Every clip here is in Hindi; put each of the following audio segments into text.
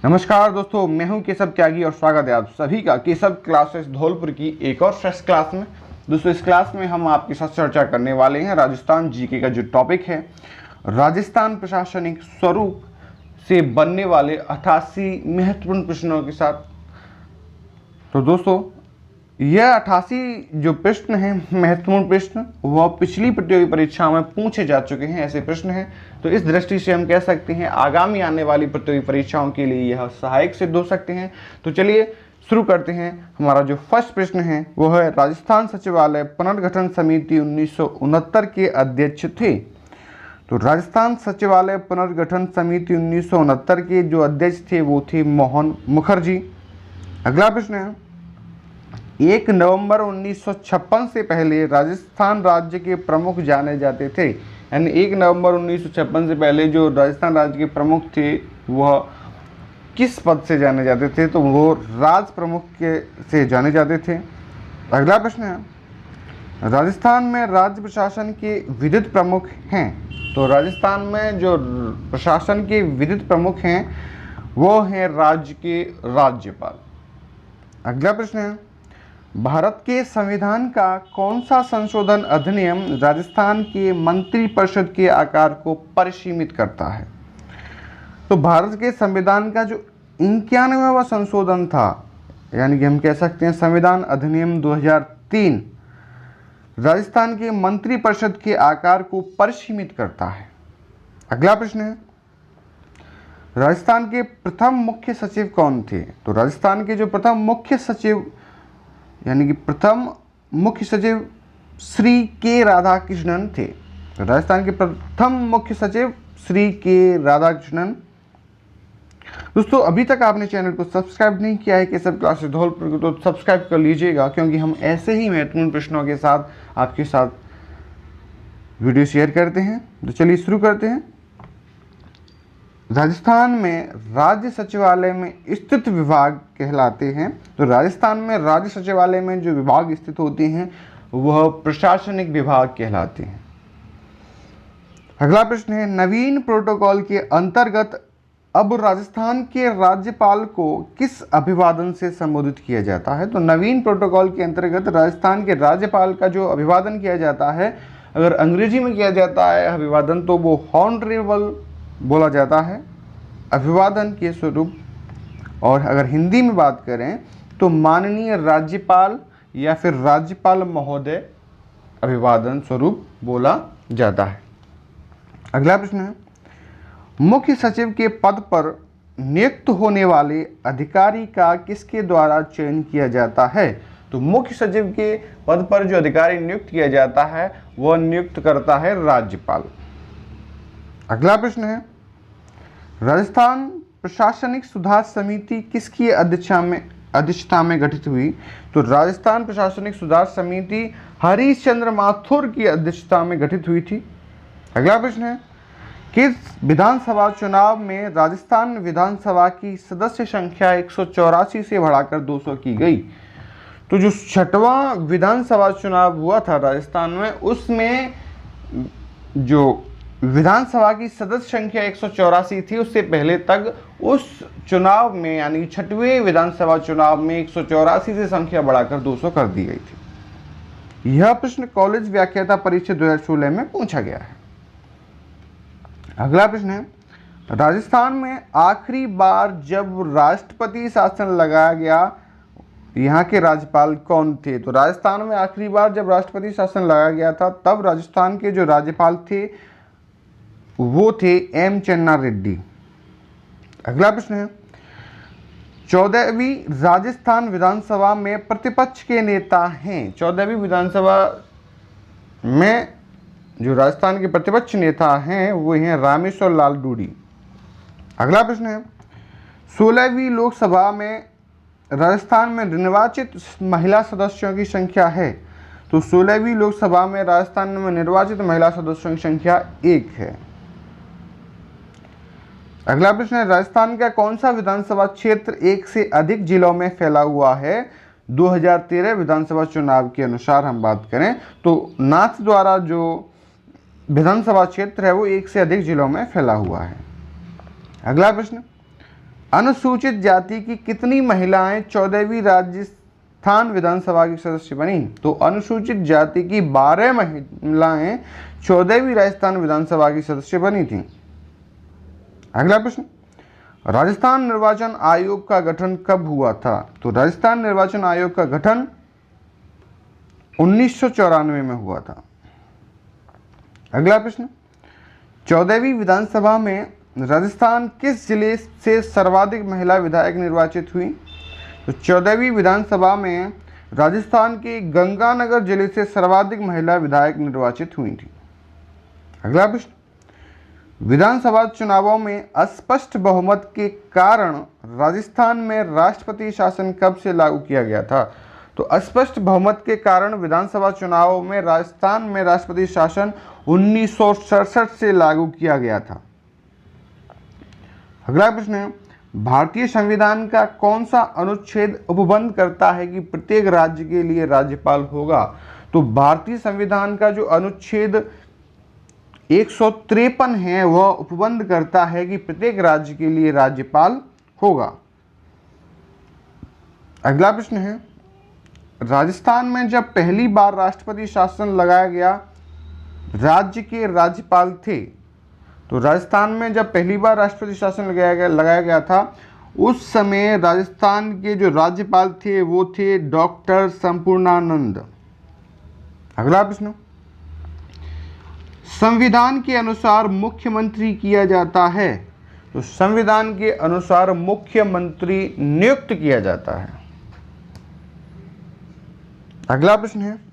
नमस्कार दोस्तों, मैं हूं केशव त्यागी और स्वागत है आप सभी का केशव क्लासेस धौलपुर की एक और फ्रेश क्लास में। दोस्तों, इस क्लास में हम आपके साथ चर्चा करने वाले हैं राजस्थान जीके का जो टॉपिक है, राजस्थान प्रशासनिक स्वरूप से बनने वाले 88 महत्वपूर्ण प्रश्नों के साथ। तो दोस्तों, यह 88 जो प्रश्न हैं, महत्वपूर्ण प्रश्न, वह पिछली प्रतियोगी परीक्षाओं में पूछे जा चुके हैं। ऐसे प्रश्न हैं, तो इस दृष्टि से हम कह सकते हैं आगामी आने वाली प्रतियोगी परीक्षाओं के लिए यह सहायक सिद्ध हो सकते हैं। तो चलिए शुरू करते हैं। हमारा जो फर्स्ट प्रश्न है वह है, राजस्थान सचिवालय पुनर्गठन समिति 1969 के अध्यक्ष थे। तो राजस्थान सचिवालय पुनर्गठन समिति 1969 के जो अध्यक्ष थे वो थे मोहन मुखर्जी। अगला प्रश्न है, 1 नवंबर 1956 से पहले राजस्थान राज्य के प्रमुख जाने जाते थे। यानी 1 नवंबर 1956 से पहले जो राजस्थान राज्य के प्रमुख थे वह किस पद से जाने जाते थे? तो वो राज प्रमुख के से जाने जाते थे। अगला प्रश्न है, राजस्थान में राज्य प्रशासन के विधिक प्रमुख हैं। तो राजस्थान में जो प्रशासन के विधिक प्रमुख हैं वो हैं राज्य के राज्यपाल। अगला प्रश्न है, भारत के संविधान का कौन सा संशोधन अधिनियम राजस्थान के मंत्रिपरिषद के आकार को परिसीमित करता है? तो भारत के संविधान का जो 91वां संशोधन था, यानी कि हम कह सकते हैं संविधान अधिनियम 2003, राजस्थान के मंत्रिपरिषद के आकार को परिसीमित करता है। अगला प्रश्न है, राजस्थान के प्रथम मुख्य सचिव कौन थे? तो राजस्थान के जो प्रथम मुख्य सचिव यानी कि प्रथम मुख्य सचिव श्री के राधाकृष्णन थे। तो राजस्थान के प्रथम मुख्य सचिव श्री के राधाकृष्णन। दोस्तों, अभी तक आपने चैनल को सब्सक्राइब नहीं किया है केशव क्लासेस धौलपुर को, तो सब्सक्राइब कर लीजिएगा, क्योंकि हम ऐसे ही महत्वपूर्ण प्रश्नों के साथ आपके साथ वीडियो शेयर करते हैं। तो चलिए शुरू करते हैं। राजस्थान में राज्य सचिवालय में स्थित विभाग कहलाते हैं। तो राजस्थान में राज्य सचिवालय में जो विभाग स्थित होते हैं वह प्रशासनिक विभाग कहलाते हैं। अगला प्रश्न है, नवीन प्रोटोकॉल के अंतर्गत अब राजस्थान के राज्यपाल को किस अभिवादन से संबोधित किया जाता है? तो नवीन प्रोटोकॉल के अंतर्गत राजस्थान के राज्यपाल का जो अभिवादन किया जाता है, अगर अंग्रेजी में किया जाता है अभिवादन, तो वो हॉनरेबल बोला जाता है अभिवादन के स्वरूप। और अगर हिंदी में बात करें तो माननीय राज्यपाल या फिर राज्यपाल महोदय अभिवादन स्वरूप बोला जाता है। अगला प्रश्न है, मुख्य सचिव के पद पर नियुक्त होने वाले अधिकारी का किसके द्वारा चयन किया जाता है? तो मुख्य सचिव के पद पर जो अधिकारी नियुक्त किया जाता है वह नियुक्त करता है राज्यपाल। अगला प्रश्न है, राजस्थान प्रशासनिक सुधार समिति किसकी अध्यक्षता में गठित हुई? तो राजस्थान प्रशासनिक सुधार समिति हरीश चंद्र माथुर की अध्यक्षता में गठित हुई थी। अगला प्रश्न है, किस विधानसभा चुनाव में राजस्थान विधानसभा की सदस्य संख्या 184 से बढ़ाकर 200 की गई? तो जो 6वां विधानसभा चुनाव हुआ था राजस्थान में, उसमें जो विधानसभा की सदस्य संख्या 184 थी, उससे पहले तक उस चुनाव में यानी 6वें विधानसभा चुनाव में 184 से संख्या बढ़ाकर 200 कर दी गई थी। यह प्रश्न कॉलेज व्याख्याता परीक्षा 2016 में पूछा गया है। अगला प्रश्न है, राजस्थान में आखिरी बार जब राष्ट्रपति शासन लगाया गया, यहाँ के राज्यपाल कौन थे? तो राजस्थान में आखिरी बार जब राष्ट्रपति शासन लगाया गया था, तब राजस्थान के जो राज्यपाल थे वो थे एम चन्ना रेड्डी। अगला प्रश्न है, 14वीं राजस्थान विधानसभा में प्रतिपक्ष के नेता हैं। 14वीं विधानसभा में जो राजस्थान के प्रतिपक्ष नेता हैं वो हैं रामेश्वर लाल डूडी। अगला प्रश्न है, 16वीं लोकसभा में राजस्थान में निर्वाचित महिला सदस्यों की संख्या है। तो 16वीं लोकसभा में राजस्थान में निर्वाचित महिला सदस्यों की संख्या 1 है। अगला प्रश्न है, राजस्थान का कौन सा विधानसभा क्षेत्र 1 से अधिक जिलों में फैला हुआ है? 2013 विधानसभा चुनाव के अनुसार हम बात करें तो नाथ द्वारा जो विधानसभा क्षेत्र है वो 1 से अधिक जिलों में फैला हुआ है। अगला प्रश्न, अनुसूचित जाति की कितनी महिलाएं 14वीं राजस्थान विधानसभा की सदस्य बनी? तो अनुसूचित जाति की 12 महिलाएं 14वीं राजस्थान विधानसभा की सदस्य बनी थी। अगला प्रश्न, राजस्थान निर्वाचन आयोग का गठन कब हुआ था? तो राजस्थान निर्वाचन आयोग का गठन 1994 में हुआ था। अगला प्रश्न, 14वीं विधानसभा में राजस्थान किस जिले से सर्वाधिक महिला विधायक निर्वाचित हुई? तो 14वीं विधानसभा में राजस्थान के गंगानगर जिले से सर्वाधिक महिला विधायक निर्वाचित हुई थी। अगला प्रश्न, विधानसभा चुनावों में अस्पष्ट बहुमत के कारण राजस्थान में राष्ट्रपति शासन कब से लागू किया गया था? तो अस्पष्ट बहुमत के कारण विधानसभा चुनावों में राजस्थान में राष्ट्रपति शासन 1967 से लागू किया गया था। अगला प्रश्न है, भारतीय संविधान का कौन सा अनुच्छेद उपबंध करता है कि प्रत्येक राज्य के लिए राज्यपाल होगा? तो भारतीय संविधान का जो अनुच्छेद 153 है वह उपबंध करता है कि प्रत्येक राज्य के लिए राज्यपाल होगा। अगला प्रश्न है, राजस्थान में जब पहली बार राष्ट्रपति शासन लगाया गया राज्य के राज्यपाल थे? तो राजस्थान में जब पहली बार राष्ट्रपति शासन लगाया गया था उस समय राजस्थान के जो राज्यपाल थे वो थे डॉक्टर संपूर्णानंद। अगला प्रश्न, संविधान के अनुसार मुख्यमंत्री किया जाता है? तो संविधान के अनुसार मुख्यमंत्री नियुक्त किया जाता है। अगला प्रश्न है,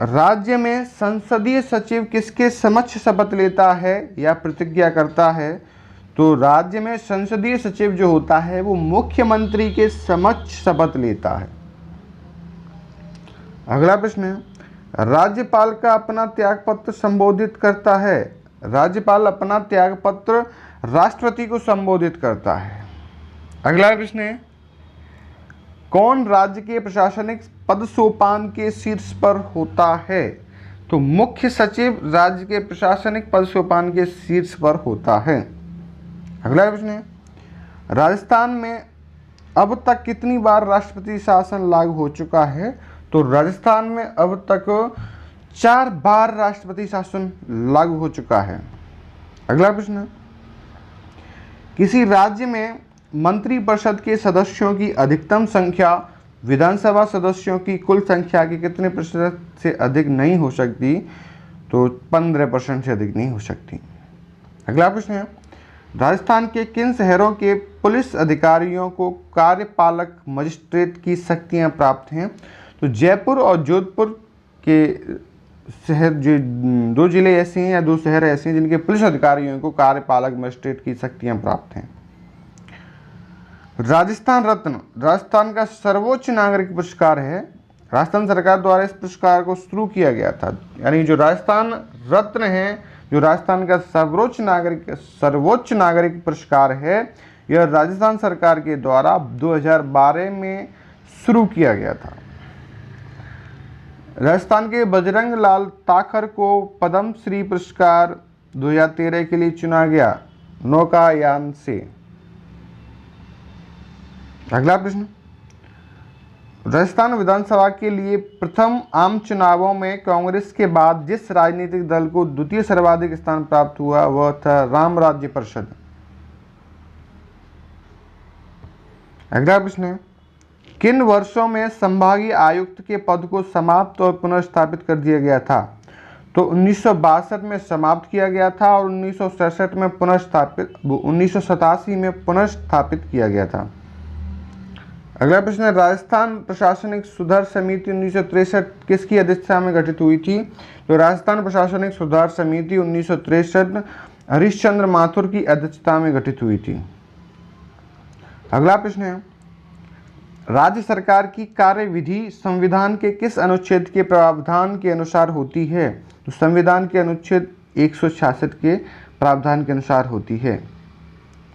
राज्य में संसदीय सचिव किसके समक्ष शपथ लेता है या प्रतिज्ञा करता है? तो राज्य में संसदीय सचिव जो होता है वो मुख्यमंत्री के समक्ष शपथ लेता है। अगला प्रश्न है, राज्यपाल का अपना त्यागपत्र संबोधित करता है? राज्यपाल अपना त्यागपत्र राष्ट्रपति को संबोधित करता है। अगला प्रश्न है, कौन राज्य के प्रशासनिक पद सोपान के शीर्ष पर होता है? तो मुख्य सचिव राज्य के प्रशासनिक पद सोपान के शीर्ष पर होता है। अगला प्रश्न है, राजस्थान में अब तक कितनी बार राष्ट्रपति शासन लागू हो चुका है? तो राजस्थान में अब तक 4 बार राष्ट्रपति शासन लागू हो चुका है। अगला प्रश्न है, किसी राज्य में मंत्रिपरिषद के सदस्यों की अधिकतम संख्या विधानसभा सदस्यों की कुल संख्या के कितने प्रतिशत से अधिक नहीं हो सकती? तो 15% से अधिक नहीं हो सकती। अगला प्रश्न है, राजस्थान के किन शहरों के पुलिस अधिकारियों को कार्यपालक मजिस्ट्रेट की शक्तियां प्राप्त हैं? तो जयपुर और जोधपुर के शहर, जो 2 जिले ऐसे हैं या 2 शहर ऐसे हैं जिनके पुलिस अधिकारियों को कार्यपालक मजिस्ट्रेट की शक्तियां प्राप्त हैं। राजस्थान रत्न राजस्थान का सर्वोच्च नागरिक पुरस्कार है। राजस्थान सरकार द्वारा इस पुरस्कार को शुरू किया गया था, यानी जो राजस्थान रत्न है, जो राजस्थान का सर्वोच्च नागरिक पुरस्कार है, यह राजस्थान सरकार के द्वारा 2012 में शुरू किया गया था। राजस्थान के बजरंग लाल ताखर को पद्म श्री पुरस्कार 2013 के लिए चुना गया नौकायान से। अगला प्रश्न, राजस्थान विधानसभा के लिए प्रथम आम चुनावों में कांग्रेस के बाद जिस राजनीतिक दल को द्वितीय सर्वाधिक स्थान प्राप्त हुआ वह था राम राज्य परिषद। अगला प्रश्न है, किन वर्षों में संभागीय आयुक्त के पद को समाप्त और पुनर्स्थापित कर दिया गया था? तो 1962 में समाप्त किया गया था और 1967 में 1987 में पुनर्स्थापित किया गया था। अगला प्रश्न है, राजस्थान प्रशासनिक सुधार समिति 1963 किसकी अध्यक्षता में गठित हुई थी? तो राजस्थान प्रशासनिक सुधार समिति 1963 हरीशचंद्र माथुर की अध्यक्षता में गठित हुई थी। अगला प्रश्न है, राज्य सरकार की कार्यविधि संविधान के किस अनुच्छेद के प्रावधान के अनुसार होती है? तो संविधान के अनुच्छेद 166 के प्रावधान के अनुसार होती है।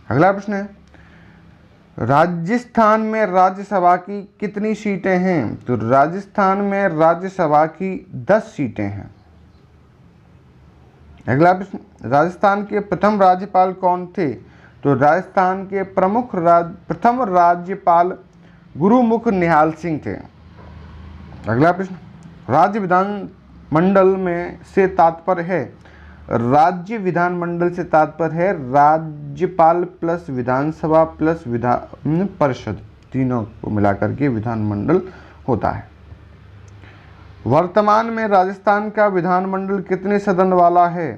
अगला प्रश्न है, राजस्थान में राज्यसभा की कितनी सीटें हैं? तो राजस्थान में राज्यसभा की 10 सीटें हैं। अगला प्रश्न, राजस्थान के प्रथम राज्यपाल कौन थे? तो राजस्थान के प्रथम राज्यपाल गुरुमुख निहाल सिंह थे। अगला प्रश्न, राज्य विधानमंडल में से तात्पर्य है, राज्य विधानमंडल से तात्पर्य है राज्यपाल प्लस विधानसभा प्लस विधान परिषद, तीनों को मिलाकर के विधानमंडल होता है। वर्तमान में राजस्थान का विधानमंडल कितने सदन वाला है?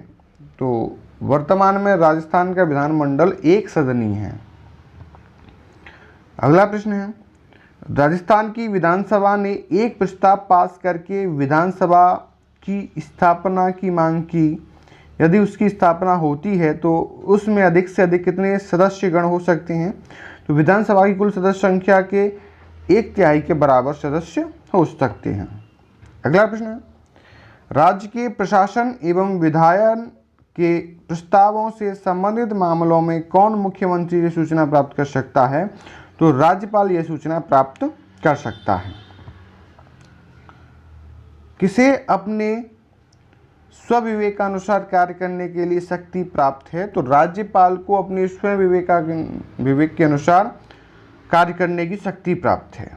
तो वर्तमान में राजस्थान का विधानमंडल एक सदनी है। अगला प्रश्न है, राजस्थान की विधानसभा ने एक प्रस्ताव पास करके विधानसभा की स्थापना की मांग की। यदि उसकी स्थापना होती है तो उसमें अधिक से अधिक कितने सदस्य गण हो सकते हैं? तो विधानसभा की कुल सदस्य संख्या के 1/3 के बराबर सदस्य हो सकते हैं। अगला प्रश्न है, राज्य के प्रशासन एवं विधायन के प्रस्तावों से संबंधित मामलों में कौन मुख्यमंत्री से सूचना प्राप्त कर सकता है? तो राज्यपाल यह सूचना प्राप्त कर सकता है। किसे अपने स्वविवेकानुसार कार्य करने के लिए शक्ति प्राप्त है? तो राज्यपाल को अपने स्वयं विवेक के अनुसार कार्य करने की शक्ति प्राप्त है।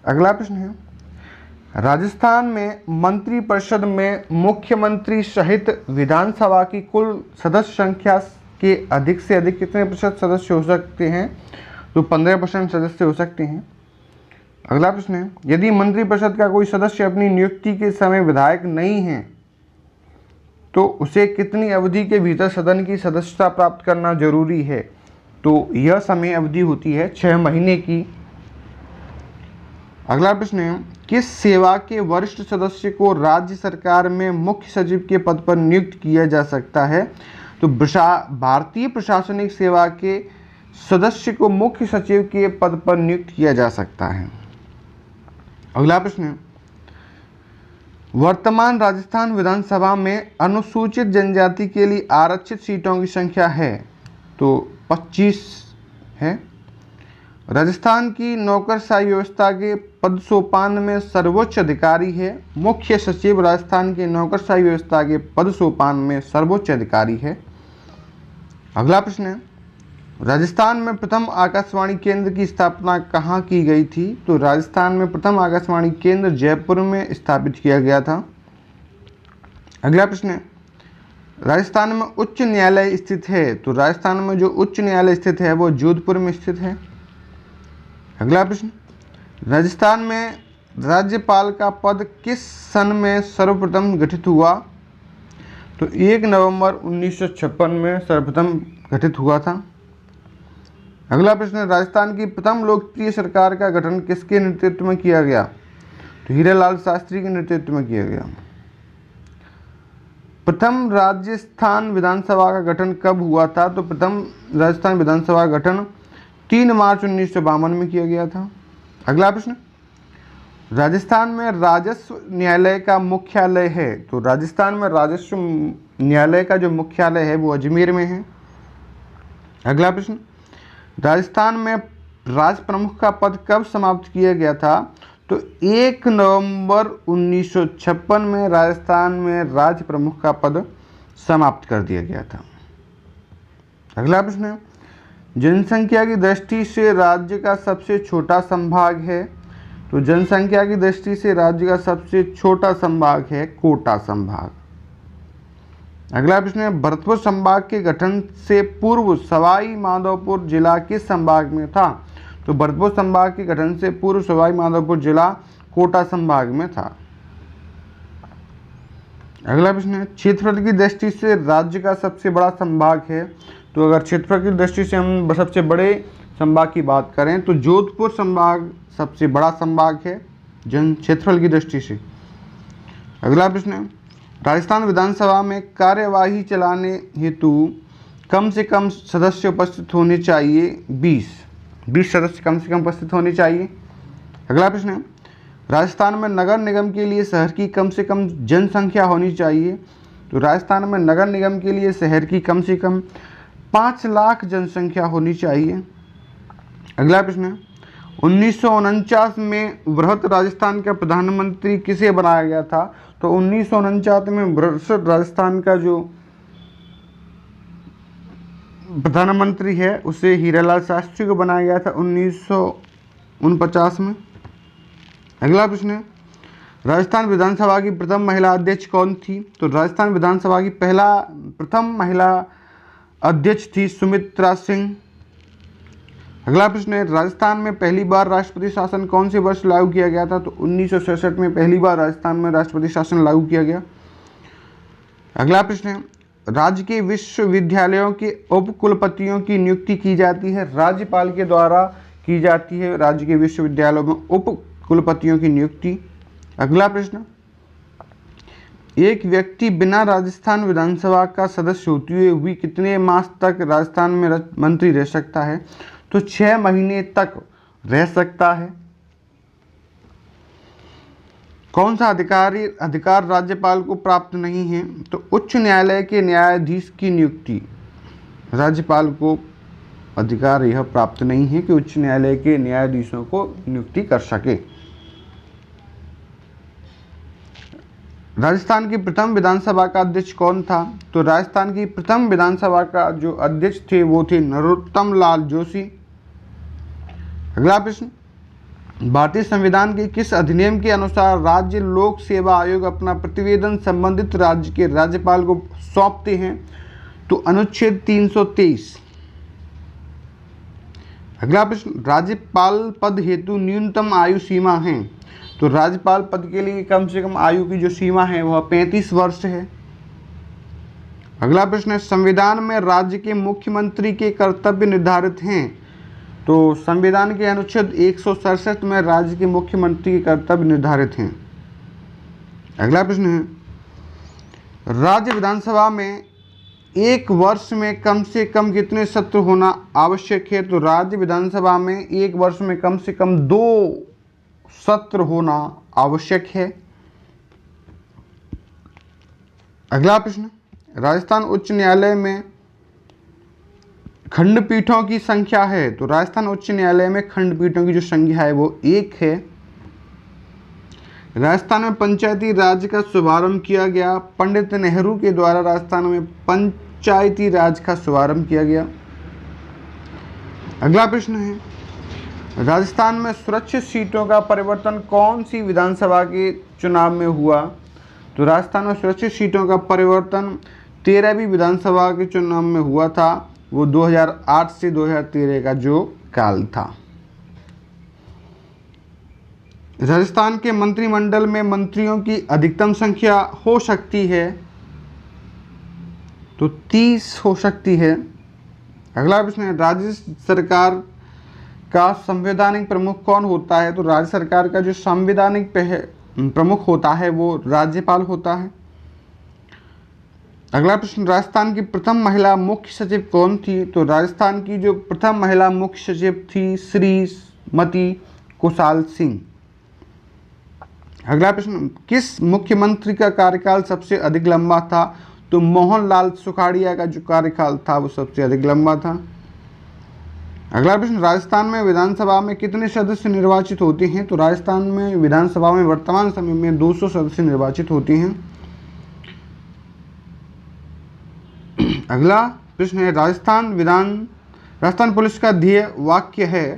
अगला प्रश्न है, राजस्थान में मंत्रिपरिषद में मुख्यमंत्री सहित विधानसभा की कुल सदस्य संख्या के अधिक से अधिक कितने प्रतिशत सदस्य हो सकते हैं? तो 15% सदस्य हो सकते हैं। अगला प्रश्न है, यदि मंत्रिपरिषद का कोई सदस्य अपनी नियुक्ति के समय विधायक नहीं है तो उसे कितनी अवधि के भीतर सदन की सदस्यता प्राप्त करना जरूरी है? तो यह समय अवधि होती है 6 महीने की। अगला प्रश्न है, किस सेवा के वरिष्ठ सदस्य को राज्य सरकार में मुख्य सचिव के पद पर नियुक्त किया जा सकता है? तो भारतीय प्रशासनिक सेवा के सदस्य को मुख्य सचिव के पद पर नियुक्त किया जा सकता है। अगला प्रश्न है, वर्तमान राजस्थान विधानसभा में अनुसूचित जनजाति के लिए आरक्षित सीटों की संख्या है? तो 25 है। राजस्थान की नौकरशाही व्यवस्था के पद सोपान में सर्वोच्च अधिकारी है। मुख्य सचिव राजस्थान की नौकरशाही व्यवस्था के पद सोपान में सर्वोच्च अधिकारी है। अगला प्रश्न है, राजस्थान में प्रथम आकाशवाणी केंद्र की स्थापना कहाँ की गई थी? तो राजस्थान में प्रथम आकाशवाणी केंद्र जयपुर में स्थापित किया गया था। अगला प्रश्न है, राजस्थान में उच्च न्यायालय स्थित है? तो राजस्थान में जो उच्च न्यायालय स्थित है वो जोधपुर में स्थित है। अगला प्रश्न, राजस्थान में राज्यपाल का पद किस सन में सर्वप्रथम गठित हुआ? तो 1 नवंबर 1956 में सर्वप्रथम गठित हुआ था। अगला प्रश्न, राजस्थान की प्रथम लोकप्रिय सरकार का गठन किसके नेतृत्व में किया गया? तो हीरालाल शास्त्री के नेतृत्व में किया गया। प्रथम राजस्थान विधानसभा का गठन कब हुआ था? तो प्रथम राजस्थान विधानसभा का गठन 3 मार्च 1952 में किया गया था। अगला प्रश्न, राजस्थान में राजस्व न्यायालय का मुख्यालय है? तो राजस्थान में राजस्व न्यायालय का जो मुख्यालय है वो अजमेर में है। अगला प्रश्न, राजस्थान में राज प्रमुख का पद कब समाप्त किया गया था? तो 1 नवंबर 1956 में राजस्थान में राज प्रमुख का पद समाप्त कर दिया गया था। अगला प्रश्न है, जनसंख्या की दृष्टि से राज्य का सबसे छोटा संभाग है? तो जनसंख्या की दृष्टि से राज्य का सबसे छोटा संभाग है कोटा संभाग। अगला प्रश्न है, भरतपुर संभाग के गठन से पूर्व सवाई माधोपुर जिला किस संभाग में था? तो भरतपुर संभाग के गठन से पूर्व सवाई माधोपुर जिला कोटा संभाग में था। अगला प्रश्न है, क्षेत्रफल की दृष्टि से राज्य का सबसे बड़ा संभाग है? तो अगर क्षेत्रफल की दृष्टि से हम सबसे बड़े संभाग की बात करें तो जोधपुर संभाग सबसे बड़ा संभाग है जन क्षेत्रफल की दृष्टि से। अगला प्रश्न है, राजस्थान विधानसभा में कार्यवाही चलाने हेतु कम से कम सदस्य उपस्थित होने चाहिए? 20 सदस्य कम से कम उपस्थित होने चाहिए। अगला प्रश्न है, राजस्थान में नगर निगम के लिए शहर की कम से कम जनसंख्या होनी चाहिए? तो राजस्थान में नगर निगम के लिए शहर की कम से कम 5 लाख जनसंख्या होनी चाहिए। अगला प्रश्न है, 1949 में वृहत राजस्थान का प्रधानमंत्री किसे बनाया गया था? तो 1949 में वृहत राजस्थान का जो प्रधानमंत्री है उसे हीरालाल शास्त्री को बनाया गया था 1949 में। अगला प्रश्न है, राजस्थान विधानसभा की प्रथम महिला अध्यक्ष कौन थी? तो राजस्थान विधानसभा की प्रथम महिला अध्यक्ष थी सुमित्रा सिंह। अगला प्रश्न है, राजस्थान में पहली बार राष्ट्रपति शासन कौन से वर्ष लागू किया गया था? तो 1966 में पहली बार राजस्थान में राष्ट्रपति शासन लागू किया गया। अगला प्रश्न है, राज्य के विश्वविद्यालयों के उप कुलपतियों की नियुक्ति की जाती है, राज्यपाल के द्वारा की जाती है राज्य के विश्वविद्यालयों में उप कुलपतियों की नियुक्ति। अगला प्रश्न, एक व्यक्ति बिना राजस्थान विधानसभा का सदस्य होते हुए कितने मास तक राजस्थान में मंत्री रह सकता है? तो 6 महीने तक रह सकता है। कौन सा अधिकार राज्यपाल को प्राप्त नहीं है? तो उच्च न्यायालय के न्यायाधीश की नियुक्ति। राज्यपाल को अधिकार यह प्राप्त नहीं है कि उच्च न्यायालय के न्यायाधीशों को नियुक्ति कर सके। राजस्थान की प्रथम विधानसभा का अध्यक्ष कौन था? तो राजस्थान की प्रथम विधानसभा का जो अध्यक्ष थे वो थे नरोत्तम लाल जोशी। अगला प्रश्न, भारतीय संविधान के किस अधिनियम के अनुसार राज्य लोक सेवा आयोग अपना प्रतिवेदन संबंधित राज्य के राज्यपाल को सौंपते हैं? तो अनुच्छेद 323। अगला प्रश्न, राज्यपाल पद हेतु न्यूनतम आयु सीमा है? तो राज्यपाल पद के लिए कम से कम आयु की जो सीमा है वह 35 वर्ष है। अगला प्रश्न है, संविधान में राज्य के मुख्यमंत्री के कर्तव्य निर्धारित हैं? तो संविधान के अनुच्छेद 167 में राज्य के मुख्यमंत्री के कर्तव्य निर्धारित हैं। अगला प्रश्न है, राज्य विधानसभा में एक वर्ष में कम से कम कितने सत्र होना आवश्यक है? तो राज्य विधानसभा में एक वर्ष में कम से कम 2 सत्र होना आवश्यक है। अगला प्रश्न, राजस्थान उच्च न्यायालय में खंडपीठों की संख्या है? तो राजस्थान उच्च न्यायालय में खंडपीठों की जो संख्या है वो 1 है। राजस्थान में पंचायती राज का शुभारंभ किया गया? पंडित नेहरू के द्वारा राजस्थान में पंचायती राज का शुभारंभ किया गया। अगला प्रश्न है, राजस्थान में सुरक्षित सीटों का परिवर्तन कौन सी विधानसभा के चुनाव में हुआ? तो राजस्थान में सुरक्षित सीटों का परिवर्तन 13वीं विधानसभा के चुनाव में हुआ था, वो 2008 से 2013 का जो काल था। राजस्थान के मंत्रिमंडल में मंत्रियों की अधिकतम संख्या हो सकती है? तो 30 हो सकती है। अगला प्रश्न है, राज्य सरकार का संवैधानिक प्रमुख कौन होता है? तो राज्य सरकार का जो संवैधानिक प्रमुख होता है वो राज्यपाल होता है। अगला प्रश्न, राजस्थान की प्रथम महिला मुख्य सचिव कौन थी? तो राजस्थान की जो प्रथम महिला मुख्य सचिव थी श्रीमती कुशाल सिंह। अगला प्रश्न, किस मुख्यमंत्री का कार्यकाल सबसे अधिक लंबा था? तो मोहनलाल सुखाड़िया का जो कार्यकाल था वो सबसे अधिक लंबा था। अगला प्रश्न, राजस्थान में विधानसभा में कितने सदस्य निर्वाचित होते हैं? तो राजस्थान में विधानसभा में वर्तमान समय में 200 सदस्य निर्वाचित होते हैं। अगला प्रश्न है, राजस्थान पुलिस का ध्येय वाक्य है?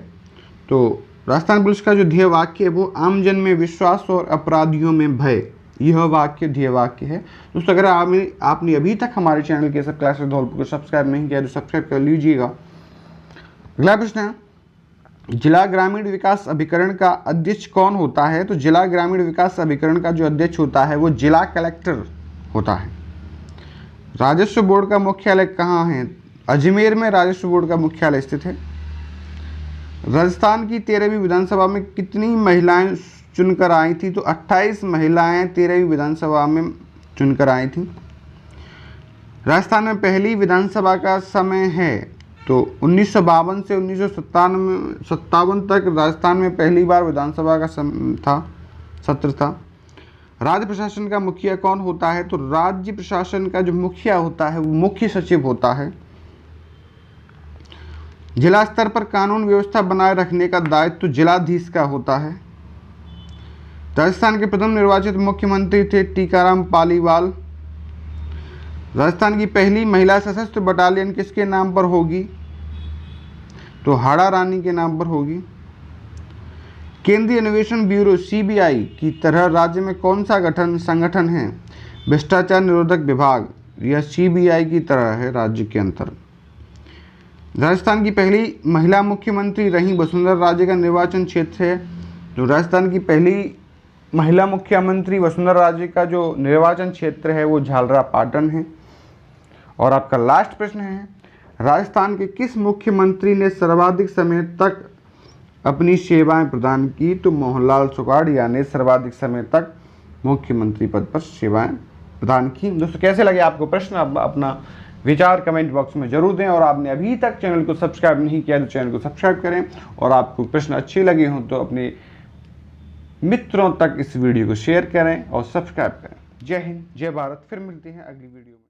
तो राजस्थान पुलिस का जो ध्येय वाक्य है वो आमजन में विश्वास और अपराधियों में भय, यह वाक्य ध्येय वाक्य है। दोस्तों, अगर आपने अभी तक हमारे चैनल के सब क्लासेस धौलपुर को सब्सक्राइब नहीं किया तो सब्सक्राइब कर लीजिएगा। अगला प्रश्न है, जिला ग्रामीण विकास अभिकरण का अध्यक्ष कौन होता है? तो जिला ग्रामीण विकास अभिकरण का जो अध्यक्ष होता है वो जिला कलेक्टर होता है। राजस्व बोर्ड का मुख्यालय कहाँ है? अजमेर में राजस्व बोर्ड का मुख्यालय स्थित है। राजस्थान की 13वीं विधानसभा में कितनी महिलाएं चुनकर आई थी? तो 28 महिलाएं 13वीं विधानसभा में चुनकर आई थी। राजस्थान में पहली विधानसभा का समय है? तो 1952 से 1957 तक राजस्थान में पहली बार विधानसभा का सत्र था। राज्य प्रशासन का मुखिया कौन होता है? तो राज्य प्रशासन का जो मुखिया होता है वो मुख्य सचिव होता है। जिला स्तर पर कानून व्यवस्था बनाए रखने का दायित्व तो जिलाधीश का होता है। राजस्थान के प्रथम निर्वाचित मुख्यमंत्री थे टीकाराम पालीवाल। राजस्थान की पहली महिला सशस्त्र बटालियन किसके नाम पर होगी? तो हाड़ा रानी के नाम पर होगी। केंद्रीय अन्वेषण ब्यूरो सीबीआई की तरह राज्य में कौन सा संगठन है? भ्रष्टाचार निरोधक विभाग। यह सीबीआई की तरह है राज्य के अंतर। राजस्थान की पहली महिला मुख्यमंत्री रही वसुंधरा राजे का निर्वाचन क्षेत्र है। तो राजस्थान की पहली महिला मुख्यमंत्री वसुंधरा राजे का जो निर्वाचन क्षेत्र है वो झालरापाटन है। और आपका लास्ट प्रश्न है, राजस्थान के किस मुख्यमंत्री ने सर्वाधिक समय तक अपनी सेवाएं प्रदान की? तो मोहनलाल सुखाड़िया ने सर्वाधिक समय तक मुख्यमंत्री पद पर सेवाएं प्रदान की। दोस्तों कैसे लगे आपको प्रश्न? आप अपना विचार कमेंट बॉक्स में जरूर दें, और आपने अभी तक चैनल को सब्सक्राइब नहीं किया तो चैनल को सब्सक्राइब करें, और आपको प्रश्न अच्छे लगे हों तो अपने मित्रों तक इस वीडियो को शेयर करें और सब्सक्राइब करें। जय हिंद, जय भारत। फिर मिलते हैं अगली वीडियो में।